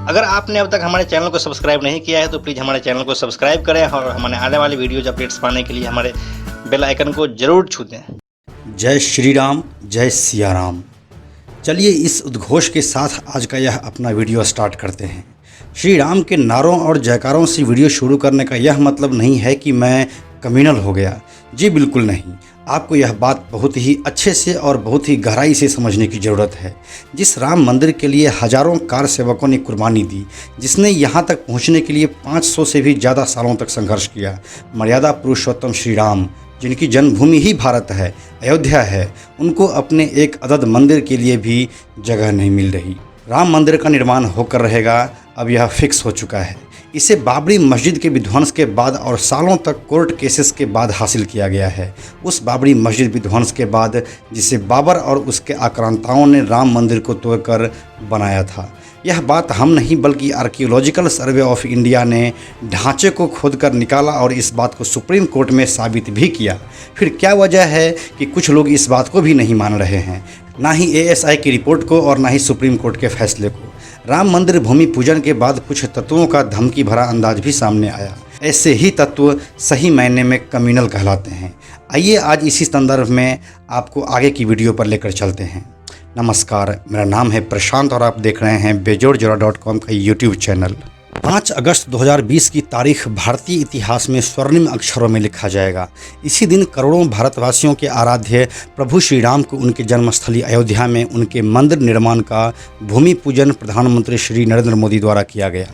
अगर आपने अब तक हमारे चैनल को सब्सक्राइब नहीं किया है तो प्लीज़ हमारे चैनल को सब्सक्राइब करें और हमारे आने वाली वीडियोज़ अपडेट्स पाने के लिए हमारे बेल आइकन को ज़रूर छू दें। जय श्री राम, जय सिया राम। चलिए इस उद्घोष के साथ आज का यह अपना वीडियो स्टार्ट करते हैं। श्री राम के नारों और जयकारों से वीडियो शुरू करने का यह मतलब नहीं है कि मैं कम्युनल हो गया। जी बिल्कुल नहीं। आपको यह बात बहुत ही अच्छे से और बहुत ही गहराई से समझने की ज़रूरत है। जिस राम मंदिर के लिए हजारों कार सेवकों ने कुर्बानी दी, जिसने यहाँ तक पहुँचने के लिए 500 से भी ज़्यादा सालों तक संघर्ष किया, मर्यादा पुरुषोत्तम श्री राम, जिनकी जन्मभूमि ही भारत है, अयोध्या है, उनको अपने एक अदद मंदिर के लिए भी जगह नहीं मिल रही। राम मंदिर का निर्माण होकर रहेगा, अब यह फिक्स हो चुका है। इसे बाबरी मस्जिद के विध्वंस के बाद और सालों तक कोर्ट केसेस के बाद हासिल किया गया है। उस बाबरी मस्जिद विध्वंस के बाद जिसे बाबर और उसके आक्रांताओं ने राम मंदिर को तोड़कर बनाया था। यह बात हम नहीं बल्कि आर्कियोलॉजिकल सर्वे ऑफ इंडिया ने ढांचे को खोदकर निकाला और इस बात को सुप्रीम कोर्ट में साबित भी किया। फिर क्या वजह है कि कुछ लोग इस बात को भी नहीं मान रहे हैं, ना ही ASI की रिपोर्ट को और ना ही सुप्रीम कोर्ट के फैसले को। राम मंदिर भूमि पूजन के बाद कुछ तत्वों का धमकी भरा अंदाज भी सामने आया। ऐसे ही तत्व सही मायने में कम्युनल कहलाते हैं। आइए आज इसी संदर्भ में आपको आगे की वीडियो पर लेकर चलते हैं। नमस्कार, मेरा नाम है प्रशांत और आप देख रहे हैं बेजोड़जोड़ा.com का यूट्यूब चैनल। 5 अगस्त 2020 की तारीख भारतीय इतिहास में स्वर्णिम अक्षरों में लिखा जाएगा। इसी दिन करोड़ों भारतवासियों के आराध्य प्रभु श्री राम को उनके जन्मस्थली अयोध्या में उनके मंदिर निर्माण का भूमि पूजन प्रधानमंत्री श्री नरेंद्र मोदी द्वारा किया गया।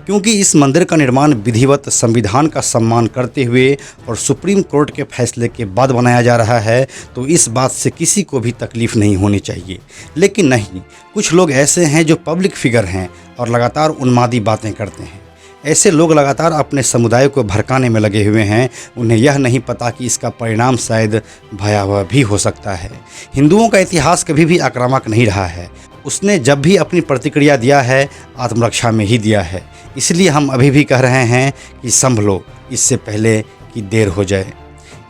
क्योंकि इस मंदिर का निर्माण विधिवत संविधान का सम्मान करते हुए और सुप्रीम कोर्ट के फैसले के बाद बनाया जा रहा है, तो इस बात से किसी को भी तकलीफ नहीं होनी चाहिए। लेकिन नहीं, कुछ लोग ऐसे हैं जो पब्लिक फिगर हैं और लगातार उन्मादी बातें करते हैं। ऐसे लोग लगातार अपने समुदाय को भड़काने में लगे हुए हैं। उन्हें यह नहीं पता कि इसका परिणाम शायद भयावह भी हो सकता है। हिंदुओं का इतिहास कभी भी आक्रामक नहीं रहा है। उसने जब भी अपनी प्रतिक्रिया दिया है, आत्मरक्षा में ही दिया है। इसलिए हम अभी भी कह रहे हैं कि संभलो, इससे पहले कि देर हो जाए।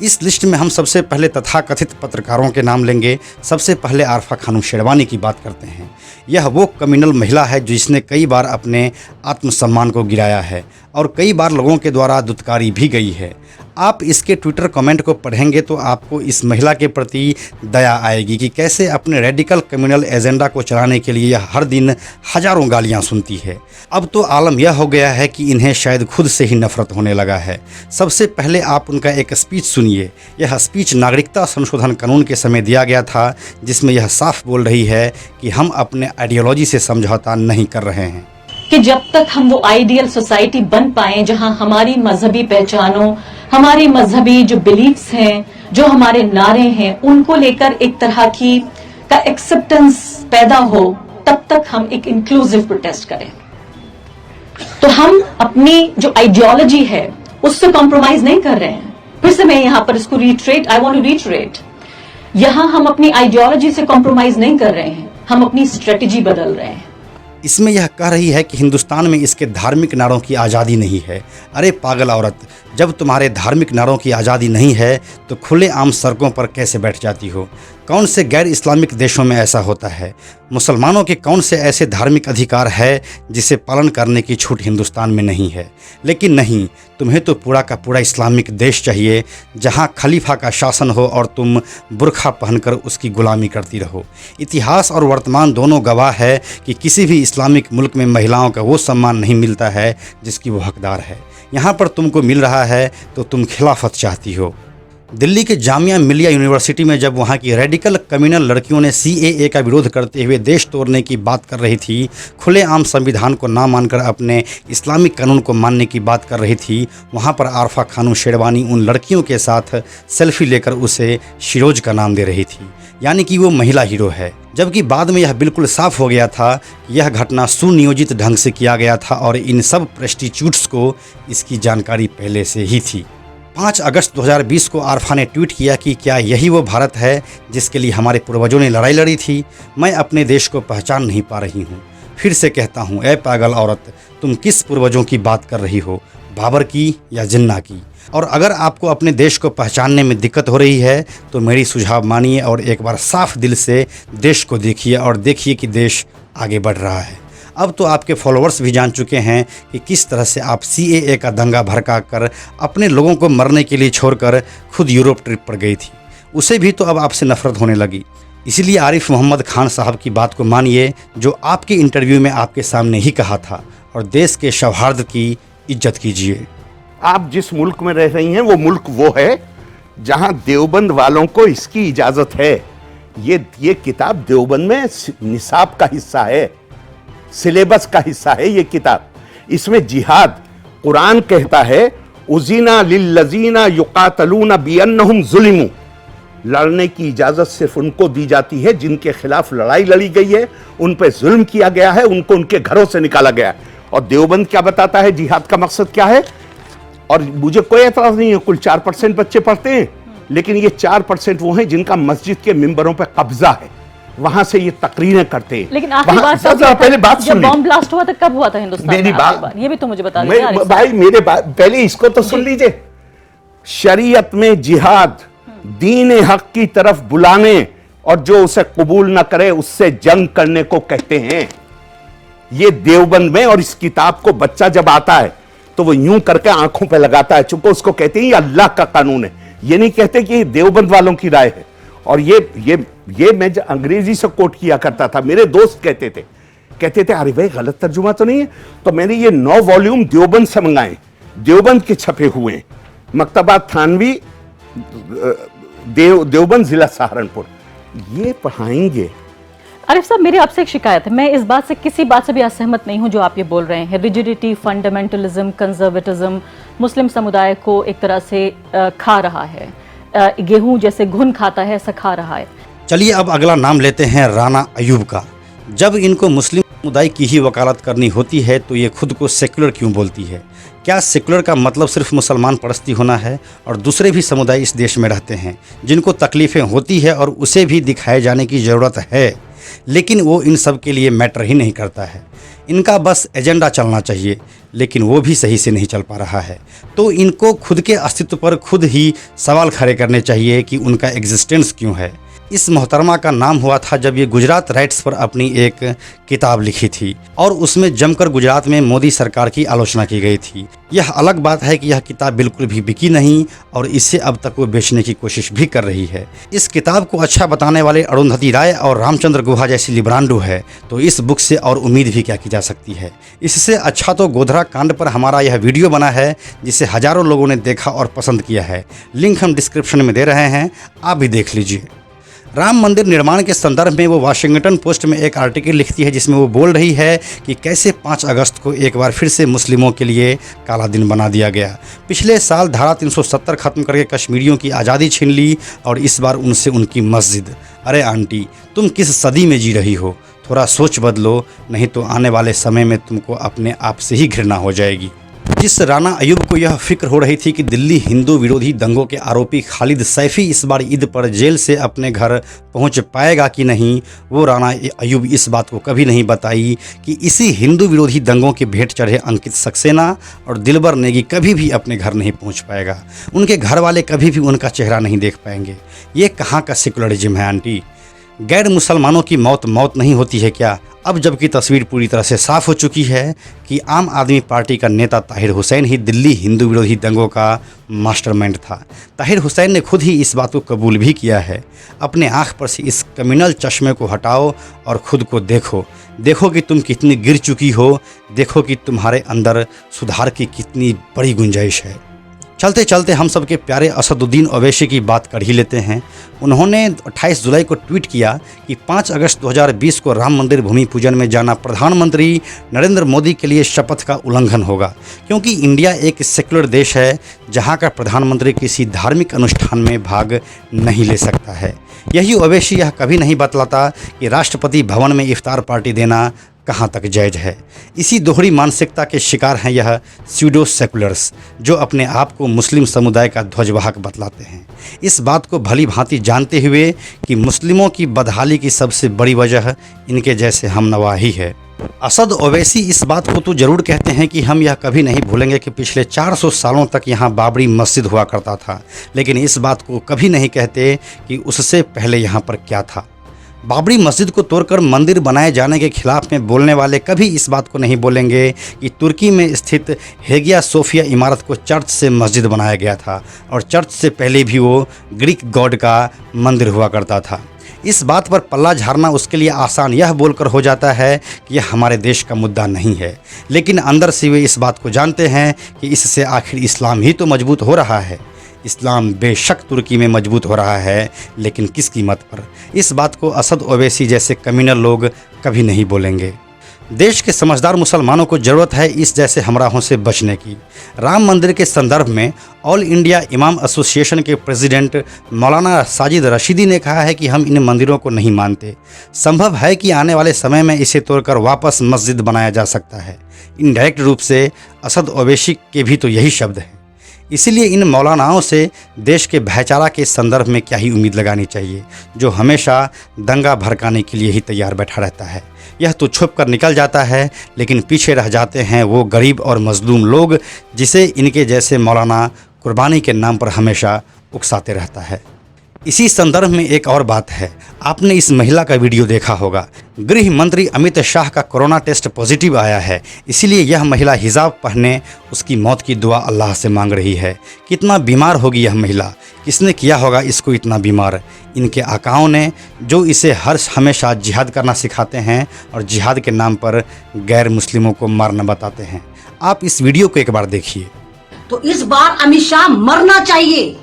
इस लिस्ट में हम सबसे पहले तथाकथित पत्रकारों के नाम लेंगे। सबसे पहले आरफा खानम शेरवानी की बात करते हैं। यह वो कम्युनल महिला है जिसने कई बार अपने आत्मसम्मान को गिराया है और कई बार लोगों के द्वारा दुत्कारी भी गई है। आप इसके ट्विटर कमेंट को पढ़ेंगे तो आपको इस महिला के प्रति दया आएगी कि कैसे अपने रेडिकल कम्युनल एजेंडा को चलाने के लिए यह हर दिन हजारों गालियां सुनती है। अब तो आलम यह हो गया है कि इन्हें शायद खुद से ही नफरत होने लगा है। सबसे पहले आप उनका एक स्पीच सुनिए। यह स्पीच नागरिकता संशोधन कानून के समय दिया गया था, जिसमें यह साफ बोल रही है कि हम अपने आइडियोलॉजी से समझौता नहीं कर रहे हैं। कि जब तक हम वो आइडियल सोसाइटी बन पाए जहां हमारी मजहबी पहचानों, हमारी मजहबी जो बिलीफ्स हैं, जो हमारे नारे हैं, उनको लेकर एक तरह की का एक्सेप्टेंस पैदा हो, तब तक हम एक इंक्लूसिव प्रोटेस्ट करें। तो हम अपनी जो आइडियोलॉजी है उससे कॉम्प्रोमाइज नहीं कर रहे हैं। फिर से मैं यहां पर इसको आई वांट टू रिट्रेट, यहां हम अपनी आइडियोलॉजी से कॉम्प्रोमाइज नहीं कर रहे हैं, हम अपनी स्ट्रेटेजी बदल रहे हैं। इसमें यह कह रही है कि हिंदुस्तान में इसके धार्मिक नारों की आज़ादी नहीं है। अरे पागल औरत, जब तुम्हारे धार्मिक नारों की आज़ादी नहीं है तो खुले आम सड़कों पर कैसे बैठ जाती हो? कौन से गैर इस्लामिक देशों में ऐसा होता है? मुसलमानों के कौन से ऐसे धार्मिक अधिकार है जिसे पालन करने की छूट हिंदुस्तान में नहीं है? लेकिन नहीं, तुम्हें तो पूरा का पूरा इस्लामिक देश चाहिए जहां खलीफा का शासन हो और तुम बुर्खा पहनकर उसकी गुलामी करती रहो। इतिहास और वर्तमान दोनों गवाह है कि किसी भी इस्लामिक मुल्क में महिलाओं का वो सम्मान नहीं मिलता है जिसकी वो हकदार है। यहाँ पर तुमको मिल रहा है तो तुम खिलाफत चाहती हो। दिल्ली के जामिया मिलिया यूनिवर्सिटी में जब वहाँ की रेडिकल कम्युनल लड़कियों ने CAA का विरोध करते हुए देश तोड़ने की बात कर रही थी, खुलेआम संविधान को ना मानकर अपने इस्लामिक कानून को मानने की बात कर रही थी, वहाँ पर आरफा खानम शेरवानी उन लड़कियों के साथ सेल्फी लेकर उसे शिरोज का नाम दे रही थी, यानी कि वो महिला हीरो है। जबकि बाद में यह बिल्कुल साफ हो गया था कि यह घटना सुनियोजित ढंग से किया गया था और इन सब प्रेस्टिट्यूट्स को इसकी जानकारी पहले से ही थी। 5 अगस्त 2020 को आरफा ने ट्वीट किया कि क्या यही वो भारत है जिसके लिए हमारे पूर्वजों ने लड़ाई लड़ी थी? मैं अपने देश को पहचान नहीं पा रही हूँ। फिर से कहता हूँ, ऐ पागल औरत, तुम किस पूर्वजों की बात कर रही हो, बाबर की या जिन्ना की? और अगर आपको अपने देश को पहचानने में दिक्कत हो रही है तो मेरी सुझाव मानिए और एक बार साफ दिल से देश को देखिए और देखिए कि देश आगे बढ़ रहा है। अब तो आपके फॉलोअर्स भी जान चुके हैं कि किस तरह से आप CAA का दंगा भड़का कर अपने लोगों को मरने के लिए छोड़कर खुद यूरोप ट्रिप पर गई थी। उसे भी तो अब आपसे नफरत होने लगी। इसीलिए आरिफ मोहम्मद खान साहब की बात को मानिए, जो आपके इंटरव्यू में आपके सामने ही कहा था, और देश के सौहार्द की इज्जत कीजिए। आप जिस मुल्क में रह रही हैं वो मुल्क वो है जहां देवबंद वालों को इसकी इजाजत है। ये किताब देवबंद में निसाब का हिस्सा है, सिलेबस का हिस्सा है ये किताब। इसमें जिहाद, कुरान कहता है उज़ीना लिल्लज़ीना युक़ातलूना बिअन्नहुम ज़ुलिमू, लड़ने की इजाजत सिर्फ उनको दी जाती है जिनके खिलाफ लड़ाई लड़ी गई है, उन पर जुल्म किया गया है, उनको उनके घरों से निकाला गया है। और देवबंद क्या बताता है, जिहाद का मकसद क्या है? और मुझे कोई एतराज नहीं है, कुल 4% बच्चे पढ़ते हैं, लेकिन ये 4% वो हैं जिनका मस्जिद के मिंबरों पर कब्जा है, वहां से ये तकरीरें करते हैं। लेकिन आखिरी बात पहले बात सुन, बॉम्ब ब्लास्ट हुआ था कब हुआ था हिंदुस्तान में? मेरी बात ये भी तो मुझे बता दीजिए भाई, मेरे बात पहले इसको तो सुन लीजिए। शरीयत में जिहाद दीन हक की तरफ बुलाने और जो उसे कबूल ना करे उससे जंग करने को कहते हैं। ये देवबंद में, और इस किताब को बच्चा जब आता है तो वो यूं करके आंखों पे लगाता है, चूंकि उसको कहते हैं ये अल्लाह का कानून है। ये नहीं कहते कि देवबंद वालों की राय है। और ये मैं अंग्रेजी से कोट किया करता था, मेरे दोस्त कहते थे अरे भाई गलत तर्जुमा तो नहीं है? तो मैंने ये 9 वॉल्यूम देवबंद से मंगाए, देवबंद के छपे हुए हैं, मकतबा थानवी देवबंद जिला सहारनपुर, ये पढ़ाएंगे। आरिफ साहब, मेरी आपसे एक शिकायत है, मैं इस बात से किसी बात से भी असहमत नहीं हूं जो आप ये बोल रहे हैं। रिजिडिटी, फंडामेंटलिज्म, कंजर्वेटिज्म मुस्लिम समुदाय को एक तरह से खा रहा है, गेहूं जैसे घुन खाता है ऐसा खा रहा है। चलिए अब अगला नाम लेते हैं राना अयूब का। जब इनको मुस्लिम समुदाय की ही वकालत करनी होती है तो ये खुद को सेकुलर क्यों बोलती है? क्या सेकुलर का मतलब सिर्फ मुसलमान परस्ती होना है? और दूसरे भी समुदाय इस देश में रहते हैं जिनको तकलीफ़ें होती है और उसे भी दिखाए जाने की ज़रूरत है, लेकिन वो इन सब के लिए मैटर ही नहीं करता है। इनका बस एजेंडा चलना चाहिए, लेकिन वो भी सही से नहीं चल पा रहा है। तो इनको खुद के अस्तित्व पर खुद ही सवाल खड़े करने चाहिए कि उनका एग्जिस्टेंस क्यों है। इस मोहतरमा का नाम हुआ था जब ये गुजरात राइट्स पर अपनी एक किताब लिखी थी और उसमें जमकर गुजरात में मोदी सरकार की आलोचना की गई थी। यह अलग बात है कि यह किताब बिल्कुल भी बिकी नहीं और इसे अब तक वो बेचने की कोशिश भी कर रही है। इस किताब को अच्छा बताने वाले अरुंधति राय और रामचंद्र गुहा जैसी लिब्रांडो है, तो इस बुक से और उम्मीद भी क्या की जा सकती है। इससे अच्छा तो गोधरा कांड पर हमारा यह वीडियो बना है जिसे हजारों लोगों ने देखा और पसंद किया है। लिंक हम डिस्क्रिप्शन में दे रहे हैं, आप भी देख लीजिए। राम मंदिर निर्माण के संदर्भ में वो वाशिंगटन पोस्ट में एक आर्टिकल लिखती है जिसमें वो बोल रही है कि कैसे 5 अगस्त को एक बार फिर से मुस्लिमों के लिए काला दिन बना दिया गया। पिछले साल धारा 370 खत्म करके कश्मीरियों की आज़ादी छीन ली और इस बार उनसे उनकी मस्जिद। अरे आंटी, तुम किस सदी में जी रही हो? थोड़ा सोच बदलो, नहीं तो आने वाले समय में तुमको अपने आप से ही घृणा हो जाएगी। जिस राना अयूब को यह फिक्र हो रही थी कि दिल्ली हिंदू विरोधी दंगों के आरोपी खालिद सैफी इस बार ईद पर जेल से अपने घर पहुंच पाएगा कि नहीं, वो राना अयूब इस बात को कभी नहीं बताई कि इसी हिंदू विरोधी दंगों के भेंट चढ़े अंकित सक्सेना और दिलबर नेगी कभी भी अपने घर नहीं पहुंच पाएगा। उनके घर वाले कभी भी उनका चेहरा नहीं देख पाएंगे। ये कहाँ का सेकुलरिज्म है आंटी? गैर मुसलमानों की मौत नहीं होती है क्या? अब जबकि तस्वीर पूरी तरह से साफ हो चुकी है कि आम आदमी पार्टी का नेता ताहिर हुसैन ही दिल्ली हिंदू विरोधी दंगों का मास्टरमाइंड था। ताहिर हुसैन ने खुद ही इस बात को कबूल भी किया है। अपने आँख पर से इस कम्युनल चश्मे को हटाओ और खुद को देखो कि तुम कितनी गिर चुकी हो, देखो कि तुम्हारे अंदर सुधार की कितनी बड़ी गुंजाइश है। चलते चलते हम सबके प्यारे असदुद्दीन ओवैसी की बात कर ही लेते हैं। उन्होंने 28 जुलाई को ट्वीट किया कि 5 अगस्त 2020 को राम मंदिर भूमि पूजन में जाना प्रधानमंत्री नरेंद्र मोदी के लिए शपथ का उल्लंघन होगा, क्योंकि इंडिया एक सेकुलर देश है जहां का प्रधानमंत्री किसी धार्मिक अनुष्ठान में भाग नहीं ले सकता है। यही ओवैसी यह कभी नहीं बतलाता कि राष्ट्रपति भवन में इफ्तार पार्टी देना कहाँ तक जायज है। इसी दोहरी मानसिकता के शिकार हैं यह स्यूडो सेकुलर्स जो अपने आप को मुस्लिम समुदाय का ध्वजवाहक बतलाते हैं, इस बात को भली भांति जानते हुए कि मुस्लिमों की बदहाली की सबसे बड़ी वजह इनके जैसे हमनवा ही है। असद ओवैसी इस बात को तो ज़रूर कहते हैं कि हम यह कभी नहीं भूलेंगे कि पिछले 400 सालों तक यहाँ बाबरी मस्जिद हुआ करता था, लेकिन इस बात को कभी नहीं कहते कि उससे पहले यहाँ पर क्या था। बाबरी मस्जिद को तोड़कर मंदिर बनाए जाने के खिलाफ में बोलने वाले कभी इस बात को नहीं बोलेंगे कि तुर्की में स्थित हेगिया सोफिया इमारत को चर्च से मस्जिद बनाया गया था और चर्च से पहले भी वो ग्रीक गॉड का मंदिर हुआ करता था। इस बात पर पल्ला झाड़ना उसके लिए आसान यह बोलकर हो जाता है कि यह हमारे देश का मुद्दा नहीं है, लेकिन अंदर से वे इस बात को जानते हैं कि इससे आखिर इस्लाम ही तो मजबूत हो रहा है। इस्लाम बेशक तुर्की में मजबूत हो रहा है, लेकिन किस कीमत पर? इस बात को असद ओवैसी जैसे कम्युनल लोग कभी नहीं बोलेंगे। देश के समझदार मुसलमानों को ज़रूरत है इस जैसे हमराहों से बचने की। राम मंदिर के संदर्भ में ऑल इंडिया इमाम एसोसिएशन के प्रेसिडेंट मौलाना साजिद रशीदी ने कहा है कि हम इन मंदिरों को नहीं मानते। संभव है कि आने वाले समय में इसे तोड़कर वापस मस्जिद बनाया जा सकता है। इनडायरेक्ट रूप से असद ओवैसी के भी तो यही शब्द हैं। इसीलिए इन मौलानाओं से देश के भाईचारा के संदर्भ में क्या ही उम्मीद लगानी चाहिए, जो हमेशा दंगा भड़काने के लिए ही तैयार बैठा रहता है। यह तो छुप कर निकल जाता है, लेकिन पीछे रह जाते हैं वो गरीब और मजलूम लोग जिसे इनके जैसे मौलाना कुर्बानी के नाम पर हमेशा उकसाते रहता है। इसी संदर्भ में एक और बात है, आपने इस महिला का वीडियो देखा होगा। गृह मंत्री अमित शाह का कोरोना टेस्ट पॉजिटिव आया है, इसीलिए यह महिला हिजाब पहने उसकी मौत की दुआ अल्लाह से मांग रही है। कितना बीमार होगी यह महिला, किसने किया होगा इसको इतना बीमार? इनके आकाओं ने, जो इसे हमेशा जिहाद करना सिखाते हैं और जिहाद के नाम पर गैर मुस्लिमों को मारना बताते हैं। आप इस वीडियो को एक बार देखिए। तो इस बार अमित शाह मरना चाहिए।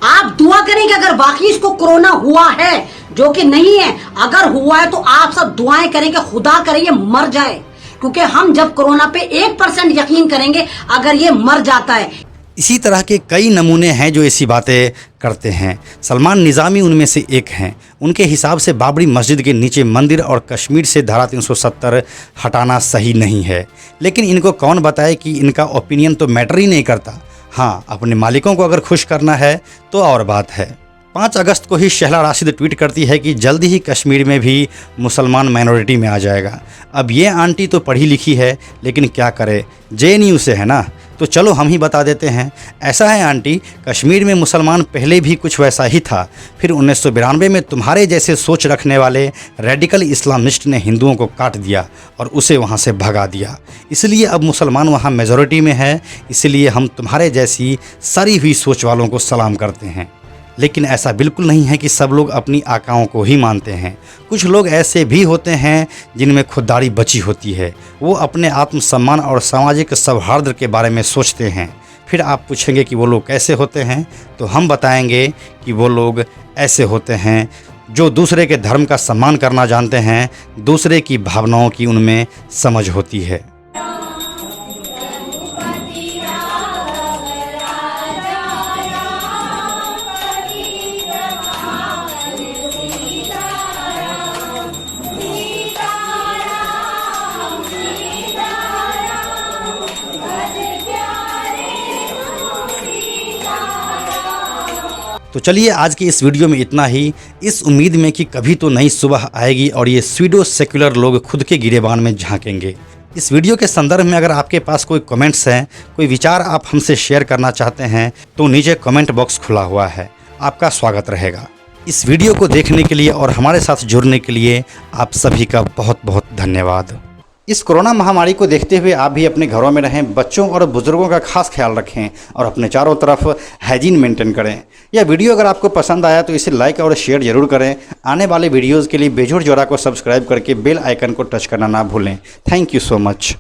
आप दुआ करें कि अगर वाकई इसको कोरोना हुआ है, जो कि नहीं है, अगर हुआ है तो आप सब दुआएं करें कि खुदा करे ये मर जाए, क्योंकि हम जब कोरोना पे 1% यकीन करेंगे अगर ये मर जाता है। इसी तरह के कई नमूने हैं जो ऐसी बातें करते हैं। सलमान निज़ामी उनमें से एक हैं। उनके हिसाब से बाबरी मस्जिद के नीचे मंदिर और कश्मीर से धारा 370 हटाना सही नहीं है, लेकिन इनको कौन बताए कि इनका ओपिनियन तो मैटर ही नहीं करता। हाँ, अपने मालिकों को अगर खुश करना है तो और बात है। 5 अगस्त को ही शहला राशिद ट्वीट करती है कि जल्दी ही कश्मीर में भी मुसलमान माइनॉरिटी में आ जाएगा। अब ये आंटी तो पढ़ी लिखी है, लेकिन क्या करे, JNU से है ना, तो चलो हम ही बता देते हैं। ऐसा है आंटी, कश्मीर में मुसलमान पहले भी कुछ वैसा ही था, फिर 1992 में तुम्हारे जैसे सोच रखने वाले रेडिकल इस्लामिस्ट ने हिंदुओं को काट दिया और उसे वहाँ से भगा दिया। इसलिए अब मुसलमान वहाँ मेजॉरिटी में है, इसलिए हम तुम्हारे जैसी सड़ी हुई सोच वालों को सलाम करते हैं। लेकिन ऐसा बिल्कुल नहीं है कि सब लोग अपनी आकाओं को ही मानते हैं। कुछ लोग ऐसे भी होते हैं जिनमें खुददारी बची होती है। वो अपने आत्मसम्मान और सामाजिक सौहार्द के बारे में सोचते हैं। फिर आप पूछेंगे कि वो लोग कैसे होते हैं, तो हम बताएंगे कि वो लोग ऐसे होते हैं जो दूसरे के धर्म का सम्मान करना जानते हैं, दूसरे की भावनाओं की उनमें समझ होती है। तो चलिए आज की इस वीडियो में इतना ही, इस उम्मीद में कि कभी तो नई सुबह आएगी और ये स्वीडो सेक्युलर लोग खुद के गिरेबान में झांकेंगे। इस वीडियो के संदर्भ में अगर आपके पास कोई कमेंट्स हैं, कोई विचार आप हमसे शेयर करना चाहते हैं, तो नीचे कमेंट बॉक्स खुला हुआ है, आपका स्वागत रहेगा। इस वीडियो को देखने के लिए और हमारे साथ जुड़ने के लिए आप सभी का बहुत बहुत धन्यवाद। इस कोरोना महामारी को देखते हुए आप भी अपने घरों में रहें, बच्चों और बुजुर्गों का खास ख्याल रखें और अपने चारों तरफ हाइजीन मेंटेन करें। यह वीडियो अगर आपको पसंद आया तो इसे लाइक और शेयर जरूर करें। आने वाले वीडियोज़ के लिए बेजोड़ जोड़ा को सब्सक्राइब करके बेल आइकन को टच करना ना भूलें। Thank you so much.